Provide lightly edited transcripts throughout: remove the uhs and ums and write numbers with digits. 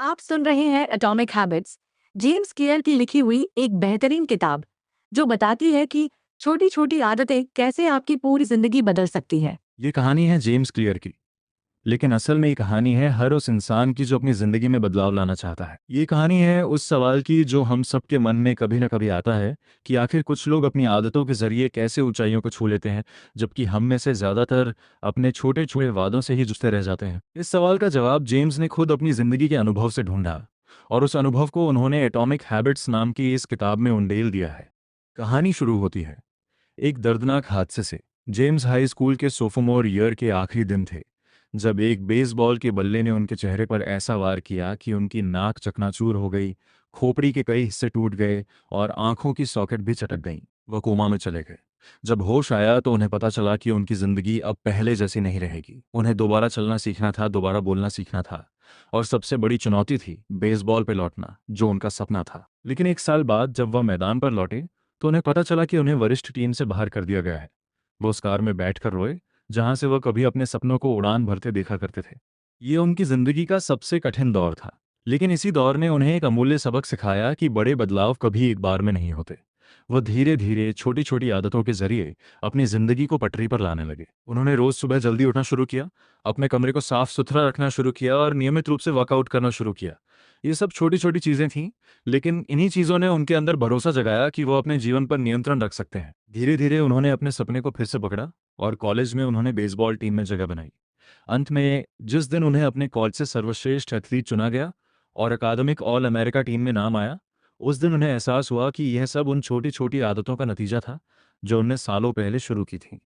आप सुन रहे हैं एटॉमिक हैबिट्स, जेम्स क्लियर की लिखी हुई एक बेहतरीन किताब जो बताती है कि छोटी छोटी आदतें कैसे आपकी पूरी जिंदगी बदल सकती है। ये कहानी है जेम्स क्लियर की। लेकिन असल में ये कहानी है हर उस इंसान की जो अपनी ज़िंदगी में बदलाव लाना चाहता है। ये कहानी है उस सवाल की जो हम सबके मन में कभी ना कभी आता है कि आखिर कुछ लोग अपनी आदतों के ज़रिए कैसे ऊंचाइयों को छू लेते हैं, जबकि हम में से ज़्यादातर अपने छोटे छोटे वादों से ही जूझते रह जाते हैं। इस सवाल का जवाब जेम्स ने खुद अपनी ज़िंदगी के अनुभव से ढूंढा, और उस अनुभव को उन्होंने एटॉमिक हैबिट्स नाम की इस किताब में उंडेल दिया है। कहानी शुरू होती है एक दर्दनाक हादसे से। जेम्स हाई स्कूल के सोफोमोर ईयर के आखिरी दिन थे, जब एक बेसबॉल के बल्ले ने उनके चेहरे पर ऐसा वार किया कि उनकी नाक चकनाचूर हो गई, खोपड़ी के कई हिस्से टूट गए और आंखों की सॉकेट भी चटक गईं। वह कोमा में चले गए। जब होश आया तो उन्हें पता चला कि उनकी जिंदगी अब पहले जैसी नहीं रहेगी। उन्हें दोबारा चलना सीखना था, दोबारा बोलना सीखना था, और सबसे बड़ी चुनौती थी बेसबॉल पे लौटना, जो उनका सपना था। लेकिन एक साल बाद जब वह मैदान पर लौटे तो उन्हें पता चला कि उन्हें वरिष्ठ टीम से बाहर कर दिया गया है। वो उस कार में बैठकर रोए जहां से वह कभी अपने सपनों को उड़ान भरते देखा करते थे। ये उनकी जिंदगी का सबसे कठिन दौर था, लेकिन इसी दौर ने उन्हें एक अमूल्य सबक सिखाया कि बड़े बदलाव कभी एक बार में नहीं होते। वह धीरे धीरे छोटी छोटी आदतों के जरिए अपनी जिंदगी को पटरी पर लाने लगे। उन्होंने रोज सुबह जल्दी उठना शुरू किया, अपने कमरे को साफ सुथरा रखना शुरू किया और नियमित रूप से वर्कआउट करना शुरू किया। ये सब छोटी छोटी चीजें थीं, लेकिन इन्हीं चीजों ने उनके अंदर भरोसा जगाया कि वो अपने जीवन पर नियंत्रण रख सकते हैं। धीरे धीरे उन्होंने अपने सपने को फिर से पकड़ा और कॉलेज में उन्होंने बेसबॉल टीम में जगह बनाई। अंत में जिस दिन उन्हें अपने कॉलेज से सर्वश्रेष्ठ एथलीट चुना गया और अकादमिक ऑल अमेरिका टीम में नाम आया, उस दिन उन्हें एहसास हुआ कि यह सब उन छोटी छोटी आदतों का नतीजा था जो उनने सालों पहले शुरू की थी।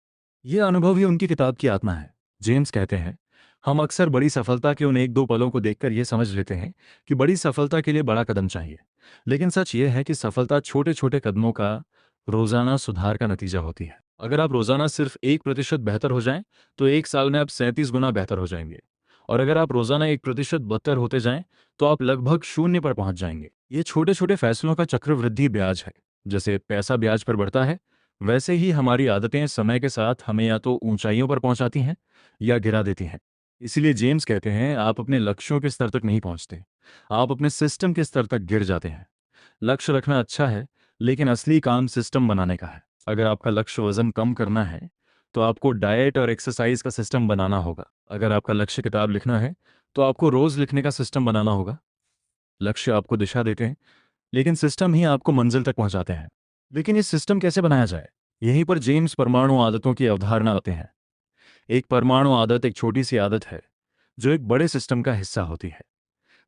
यह अनुभव ही उनकी किताब की आत्मा है। जेम्स कहते हैं, हम अक्सर बड़ी सफलता के उन एक दो पलों को देखकर यह समझ लेते हैं कि बड़ी सफलता के लिए बड़ा कदम चाहिए, लेकिन सच यह है कि सफलता छोटे छोटे कदमों का रोजाना सुधार का नतीजा होती है। अगर आप रोजाना सिर्फ 1% बेहतर हो जाएं, तो एक साल में आप 37 गुना बेहतर हो जाएंगे। और अगर आप रोजाना 1% बदतर होते जाएं, तो आप लगभग शून्य पर पहुंच जाएंगे। ये छोटे छोटे फैसलों का चक्रवृद्धि ब्याज है। जैसे पैसा ब्याज पर बढ़ता है, वैसे ही हमारी आदतें समय के साथ हमें या तो ऊंचाइयों पर पहुंचाती हैं या गिरा देती हैं। इसीलिए जेम्स कहते हैं, आप अपने लक्ष्यों के स्तर तक नहीं पहुंचते, आप अपने सिस्टम के स्तर तक गिर जाते हैं। लक्ष्य रखना अच्छा है, लेकिन असली काम सिस्टम बनाने का है। अगर आपका लक्ष्य वजन कम करना है, तो आपको डाइट और एक्सरसाइज का सिस्टम बनाना होगा। अगर आपका लक्ष्य किताब लिखना है, तो आपको रोज लिखने का सिस्टम बनाना होगा। लक्ष्य आपको दिशा देते हैं, लेकिन सिस्टम ही आपको मंजिल तक पहुंचाते हैं। लेकिन ये सिस्टम कैसे बनाया जाए? यहीं पर जेम्स परमाणु आदतों की अवधारणा आते हैं। एक परमाणु आदत एक छोटी सी आदत है जो एक बड़े सिस्टम का हिस्सा होती है।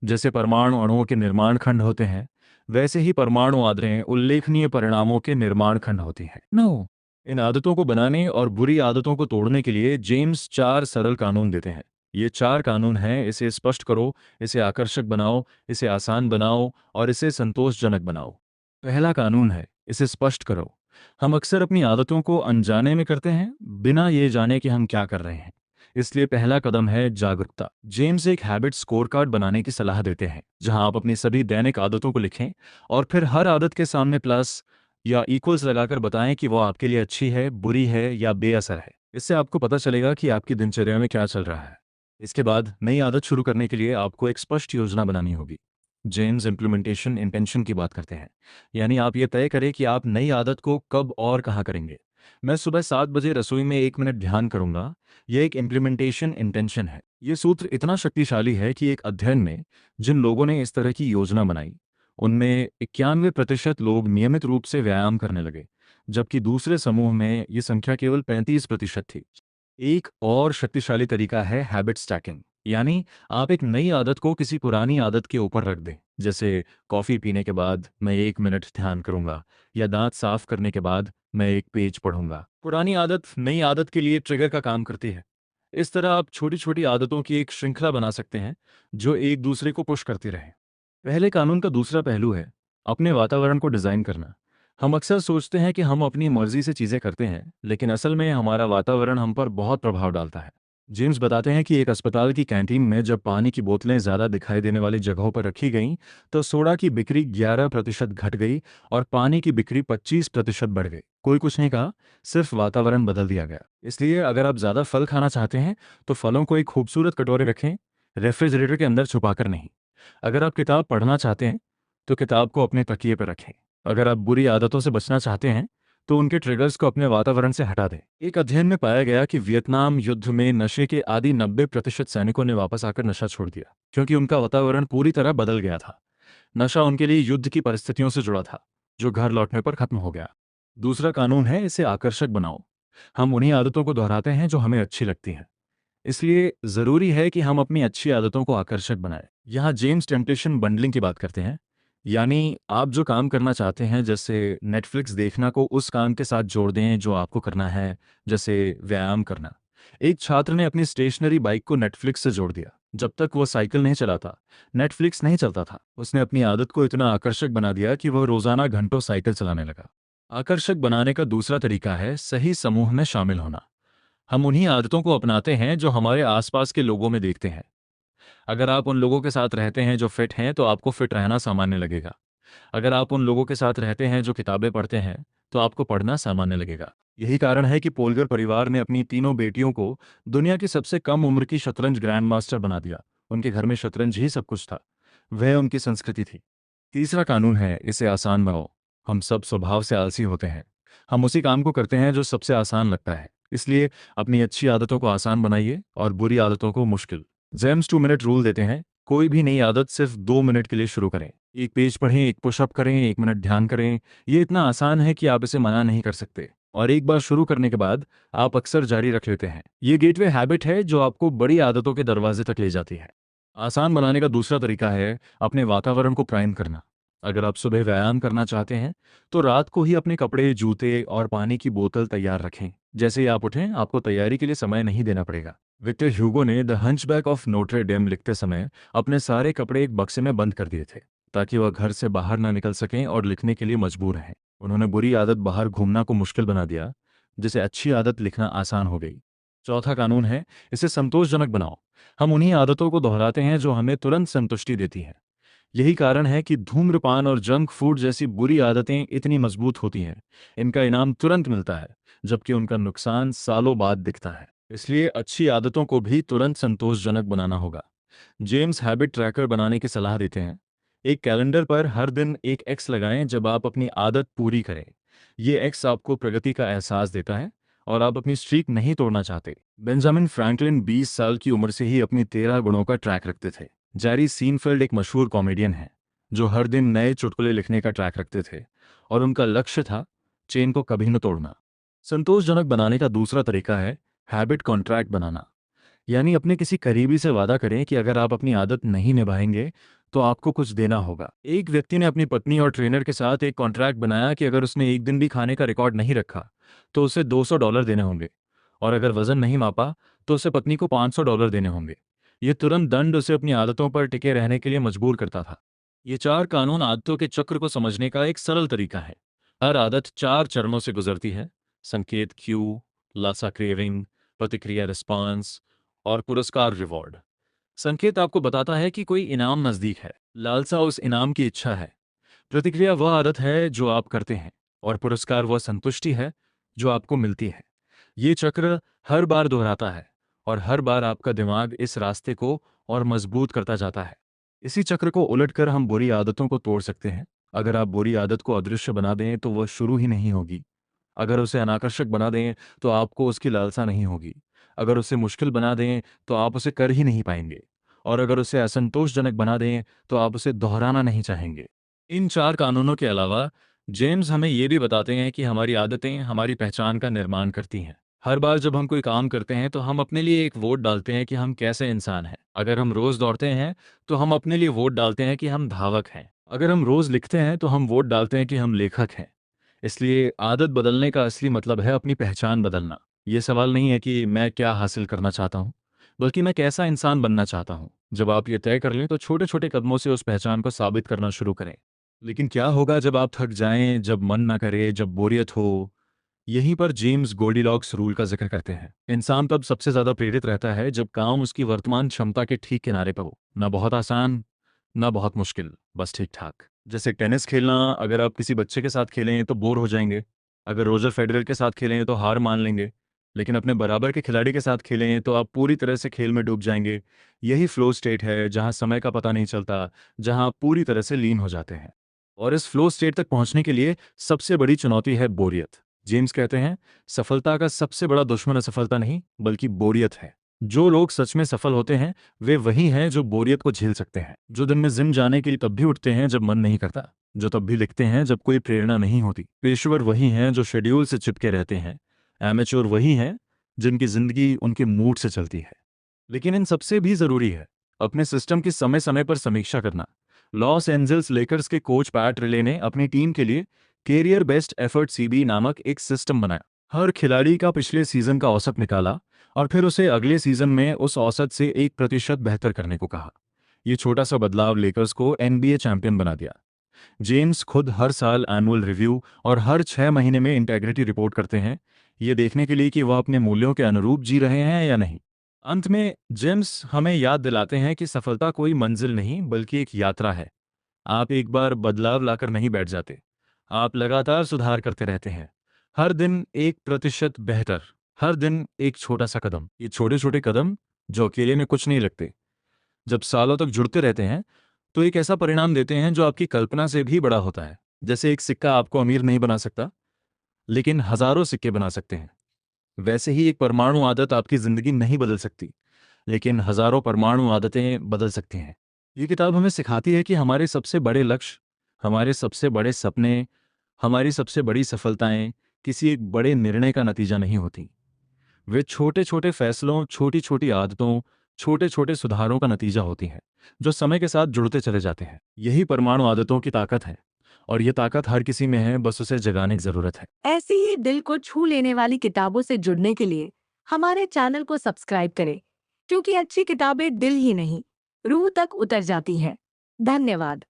जैसे परमाणु अणुओं के निर्माण खंड होते हैं, वैसे ही परमाणु आदतें उल्लेखनीय परिणामों के निर्माण खंड होती हैं। नो, इन आदतों को बनाने और बुरी आदतों को तोड़ने के लिए जेम्स 4 सरल कानून देते हैं। ये 4 कानून हैं: इसे स्पष्ट करो, इसे आकर्षक बनाओ, इसे आसान बनाओ और इसे संतोषजनक बनाओ। पहला कानून है, इसे स्पष्ट करो। हम अक्सर अपनी आदतों को अनजाने में करते हैं, बिना ये जाने कि हम क्या कर रहे हैं। इसलिए पहला कदम है जागरूकता। जेम्स एक हैबिट स्कोर कार्ड बनाने की सलाह देते हैं, जहां आप अपनी सभी दैनिक आदतों को लिखें और फिर हर आदत के सामने प्लस या इक्वल्स लगाकर बताएं कि वो आपके लिए अच्छी है, बुरी है या बेअसर है। इससे आपको पता चलेगा कि आपकी दिनचर्या में क्या चल रहा है। इसके बाद नई आदत शुरू करने के लिए आपको एक स्पष्ट योजना बनानी होगी। जेम्स इम्प्लीमेंटेशन इंटेंशन की बात करते हैं, यानी आप ये तय करें कि आप नई आदत को कब और कहाँ करेंगे। मैं सुबह 7 बजे रसोई में 1 मिनट ध्यान करूंगा। यह एक इम्प्लीमेंटेशन इंटेंशन है। यह सूत्र इतना शक्तिशाली है कि एक अध्ययन में जिन लोगों ने इस तरह की योजना बनाई, उनमें 91% लोग नियमित रूप से व्यायाम करने लगे, जबकि दूसरे समूह में ये संख्या केवल 35% थी। एक और शक्तिशाली तरीका है हैबिट स्टैकिंग, यानी आप एक नई आदत को किसी पुरानी आदत के ऊपर रख दें। जैसे कॉफी पीने के बाद मैं 1 मिनट ध्यान करूंगा, या दांत साफ करने के बाद मैं एक पेज पढ़ूंगा। पुरानी आदत नई आदत के लिए ट्रिगर का काम करती है। इस तरह आप छोटी छोटी आदतों की एक श्रृंखला बना सकते हैं जो एक दूसरे को पुश करती रहे। पहले कानून का दूसरा पहलू है अपने वातावरण को डिजाइन करना। हम अक्सर सोचते हैं कि हम अपनी मर्जी से चीजें करते हैं, लेकिन असल में हमारा वातावरण हम पर बहुत प्रभाव डालता है। जेम्स बताते हैं कि एक अस्पताल की कैंटीन में जब पानी की बोतलें ज्यादा दिखाई देने वाली जगहों पर रखी गईं, तो सोडा की बिक्री 11% घट गई और पानी की बिक्री 25% बढ़ गई। कोई कुछ नहीं कहा, सिर्फ वातावरण बदल दिया गया। इसलिए अगर आप ज्यादा फल खाना चाहते हैं, तो फलों को एक खूबसूरत कटोरे रखें, रेफ्रिजरेटर के अंदर छुपाकर नहीं। अगर आप किताब पढ़ना चाहते हैं तो किताब को अपने तकिए पर रखें। अगर आप बुरी आदतों से बचना चाहते हैं तो उनके ट्रिगर्स को अपने वातावरण से हटा दें। एक अध्ययन में पाया गया कि वियतनाम युद्ध में नशे के आदी 90% सैनिकों ने वापस आकर नशा छोड़ दिया, क्योंकि उनका वातावरण पूरी तरह बदल गया था। नशा उनके लिए युद्ध की परिस्थितियों से जुड़ा था, जो घर लौटने पर खत्म हो गया। दूसरा कानून है, इसे आकर्षक बनाओ। हम उन्हीं आदतों को दोहराते हैं जो हमें अच्छी लगती हैं, इसलिए जरूरी है कि हम अपनी अच्छी आदतों को आकर्षक बनाएं। यहाँ जेम्स टेम्पटेशन बंडलिंग की बात करते हैं, यानी आप जो काम करना चाहते हैं, जैसे नेटफ्लिक्स देखना, को उस काम के साथ जोड़ दें जो आपको करना है, जैसे व्यायाम करना। एक छात्र ने अपनी स्टेशनरी बाइक को नेटफ्लिक्स से जोड़ दिया। जब तक वो साइकिल नहीं चलाता, नेटफ्लिक्स नहीं चलता था। उसने अपनी आदत को इतना आकर्षक बना दिया कि वह रोजाना घंटों साइकिल चलाने लगा। आकर्षक बनाने का दूसरा तरीका है सही समूह में शामिल होना। हम उन्हीं आदतों को अपनाते हैं जो हमारे आसपास के लोगों में देखते हैं। अगर आप उन लोगों के साथ रहते हैं जो फिट हैं, तो आपको फिट रहना सामान्य लगेगा। अगर आप उन लोगों के साथ रहते हैं जो किताबें पढ़ते हैं, तो आपको पढ़ना सामान्य लगेगा। यही कारण है कि पोलगर परिवार ने अपनी तीनों बेटियों को दुनिया की सबसे कम उम्र की शतरंज ग्रैंड मास्टर बना दिया। उनके घर में शतरंज ही सब कुछ था, वह उनकी संस्कृति थी। तीसरा कानून है, इसे आसान बनाओ। हम सब स्वभाव से आलसी होते हैं। हम उसी काम को करते हैं जो सबसे आसान लगता है। इसलिए अपनी अच्छी आदतों को आसान बनाइए और बुरी आदतों को मुश्किल। जेम्स 2 मिनट रूल देते हैं, कोई भी नई आदत सिर्फ 2 मिनट के लिए शुरू करें। एक पेज पढ़ें, एक पुशअप करें, 1 मिनट ध्यान करें। ये इतना आसान है कि आप इसे मना नहीं कर सकते, और एक बार शुरू करने के बाद आप अक्सर जारी रख लेते हैं। ये गेटवे हैबिट है जो आपको बड़ी आदतों के दरवाजे तक ले जाती है। आसान बनाने का दूसरा तरीका है अपने वातावरण को प्राइम करना। अगर आप सुबह व्यायाम करना चाहते हैं तो रात को ही अपने कपड़े, जूते और पानी की बोतल तैयार रखें। जैसे ही आप उठें, आपको तैयारी के लिए समय नहीं देना पड़ेगा। विक्टर ह्यूगो ने the hunchback of Notre Dame लिखते समय अपने सारे कपड़े एक बक्से में बंद कर दिए थे, ताकि वह घर से बाहर ना निकल सकें और लिखने के लिए मजबूर हैं। उन्होंने बुरी आदत बाहर घूमना को मुश्किल बना दिया, जिसे अच्छी आदत लिखना आसान हो गई। चौथा कानून है, इसे संतोषजनक बनाओ। हम उन्हीं आदतों को दोहराते हैं जो हमें तुरंत संतुष्टि देती हैं। यही कारण है कि धूम्रपान और जंक फूड जैसी बुरी आदतें इतनी मजबूत होती हैं। इनका इनाम तुरंत मिलता है, जबकि उनका नुकसान सालों बाद दिखता है। इसलिए अच्छी आदतों को भी तुरंत संतोषजनक बनाना होगा। जेम्स हैबिट ट्रैकर बनाने की सलाह देते हैं। एक कैलेंडर पर हर दिन एक एक्स लगाएं जब आप अपनी आदत पूरी करें। ये एक्स आपको प्रगति का एहसास देता है और आप अपनी स्ट्रीक नहीं तोड़ना चाहते। बेंजामिन फ्रैंकलिन 20 साल की उम्र से ही अपनी 13 गुणों का ट्रैक रखते थे। जैरी सीनफेल्ड एक मशहूर कॉमेडियन है जो हर दिन नए चुटकुले लिखने का ट्रैक रखते थे, और उनका लक्ष्य था चेन को कभी न तोड़ना। संतोषजनक बनाने का दूसरा तरीका है हैबिट कॉन्ट्रैक्ट बनाना। यानी अपने किसी करीबी से वादा करें कि अगर आप अपनी आदत नहीं निभाएंगे तो आपको कुछ देना होगा। एक व्यक्ति ने अपनी पत्नी और ट्रेनर के साथ एक कॉन्ट्रैक्ट बनाया कि अगर उसने एक दिन भी खाने का रिकॉर्ड नहीं रखा तो उसे $200 देने होंगे, और अगर वजन नहीं मापा तो उसे पत्नी को $500 देने होंगे। ये तुरंत दंड उसे अपनी आदतों पर टिके रहने के लिए मजबूर करता था। ये 4 कानून आदतों के चक्र को समझने का एक सरल तरीका है। हर आदत 4 चरणों से गुजरती है: संकेत क्यू, लासा क्रेविंग, प्रतिक्रिया रिस्पॉन्स, और पुरस्कार रिवॉर्ड। संकेत आपको बताता है कि कोई इनाम नजदीक है। लालसा उस इनाम की इच्छा है। प्रतिक्रिया वह आदत है जो आप करते हैं, और पुरस्कार वह संतुष्टि है जो आपको मिलती है। ये चक्र हर बार दोहराता है, और हर बार आपका दिमाग इस रास्ते को और मजबूत करता जाता है। इसी चक्र को उलटकर हम बुरी आदतों को तोड़ सकते हैं। अगर आप बुरी आदत को अदृश्य बना दें तो वह शुरू ही नहीं होगी। अगर उसे अनाकर्षक बना दें तो आपको उसकी लालसा नहीं होगी। अगर उसे मुश्किल बना दें तो आप उसे कर ही नहीं पाएंगे, और अगर उसे असंतोषजनक बना दें तो आप उसे दोहराना नहीं चाहेंगे। इन 4 कानूनों के अलावा जेम्स हमें ये भी बताते हैं कि हमारी आदतें हमारी पहचान का निर्माण करती हैं। हर बार जब हम कोई काम करते हैं तो हम अपने लिए एक वोट डालते हैं कि हम कैसे इंसान हैं। अगर हम रोज दौड़ते हैं तो हम अपने लिए वोट डालते हैं कि हम धावक हैं। अगर हम रोज लिखते हैं तो हम वोट डालते हैं कि हम लेखक हैं। इसलिए आदत बदलने का असली मतलब है अपनी पहचान बदलना। ये सवाल नहीं है कि मैं क्या हासिल करना चाहता हूँ, बल्कि मैं कैसा इंसान बनना चाहता हूँ। जब आप ये तय कर लें तो छोटे छोटे कदमों से उस पहचान को साबित करना शुरू करें। लेकिन क्या होगा जब आप थक जाएं, जब मन ना करे, जब बोरियत हो? यहीं पर जेम्स गोल्डीलॉक्स रूल का जिक्र करते हैं। इंसान तब सबसे ज्यादा प्रेरित रहता है जब काम उसकी वर्तमान क्षमता के ठीक किनारे पर हो। ना बहुत आसान, ना बहुत मुश्किल, बस ठीक ठाक। जैसे टेनिस खेलना, अगर आप किसी बच्चे के साथ खेलें तो बोर हो जाएंगे। अगर रोजर फेडरर के साथ खेलें तो हार मान लेंगे। लेकिन अपने बराबर के खिलाड़ी के साथ खेलें तो आप पूरी तरह से खेल में डूब जाएंगे। यही फ्लो स्टेट है जहां समय का पता नहीं चलता, जहां आप पूरी तरह से लीन हो जाते हैं। और इस फ्लो स्टेट तक पहुंचने के लिए सबसे बड़ी चुनौती है बोरियत। जेम्स कहते हैं, सफलता का सबसे बड़ा दुश्मन असफलता नहीं बल्कि बोरियत है। जो लोग सच में सफल होते हैं वे वही हैं जो बोरियत को झेल सकते हैं, जो दिन में जिम जाने के लिए तब भी उठते हैं जब मन नहीं करता, जो तब भी लिखते हैं जब कोई प्रेरणा नहीं होती। पेशेवर वही हैं जो शेड्यूल से चिपके रहते हैं। एमेच्योर वही हैं जिनकी जिंदगी उनके मूड से चलती है। लेकिन इन सबसे भी जरूरी है अपने सिस्टम की समय समय पर समीक्षा करना। लॉस एंजल्स लेकर्स के कोच पैट रिले ने अपनी टीम के लिए कैरियर बेस्ट एफर्ट सीबी नामक एक सिस्टम बनाया। हर खिलाड़ी का पिछले सीजन का औसत निकाला और फिर उसे अगले सीजन में उस औसत से 1% बेहतर करने को कहा। ये छोटा सा बदलाव लेकर्स को एनबीए चैंपियन बना दिया। जेम्स खुद हर साल एनुअल रिव्यू और हर 6 महीने में इंटेग्रिटी रिपोर्ट करते हैं, ये देखने के लिए कि वह अपने मूल्यों के अनुरूप जी रहे हैं या नहीं। अंत में जेम्स हमें याद दिलाते हैं कि सफलता कोई मंजिल नहीं बल्कि एक यात्रा है। आप एक बार बदलाव लाकर नहीं बैठ जाते, आप लगातार सुधार करते रहते हैं। हर दिन 1% बेहतर, हर दिन एक छोटा सा कदम। ये छोटे छोटे कदम जो अकेले में कुछ नहीं लगते, जब सालों तक जुड़ते रहते हैं तो एक ऐसा परिणाम देते हैं जो आपकी कल्पना से भी बड़ा होता है। जैसे एक सिक्का आपको अमीर नहीं बना सकता लेकिन हजारों सिक्के बना सकते हैं, वैसे ही एक परमाणु आदत आपकी जिंदगी नहीं बदल सकती लेकिन हजारों परमाणु आदतें बदल सकती हैं। ये किताब हमें सिखाती है कि हमारे सबसे बड़े लक्ष्य, हमारे सबसे बड़े सपने, हमारी सबसे बड़ी सफलताएं किसी एक बड़े निर्णय का नतीजा नहीं होती। वे छोटे छोटे फैसलों, छोटी छोटी आदतों, छोटे छोटे सुधारों का नतीजा होती हैं जो समय के साथ जुड़ते चले जाते हैं। यही परमाणु आदतों की ताकत है और ये ताकत हर किसी में है, बस उसे जगाने की जरूरत है। ऐसी ही दिल को छू लेने वाली किताबों से जुड़ने के लिए हमारे चैनल को सब्सक्राइब करें, क्योंकि अच्छी किताबें दिल ही नहीं रूह तक उतर जाती हैं। धन्यवाद।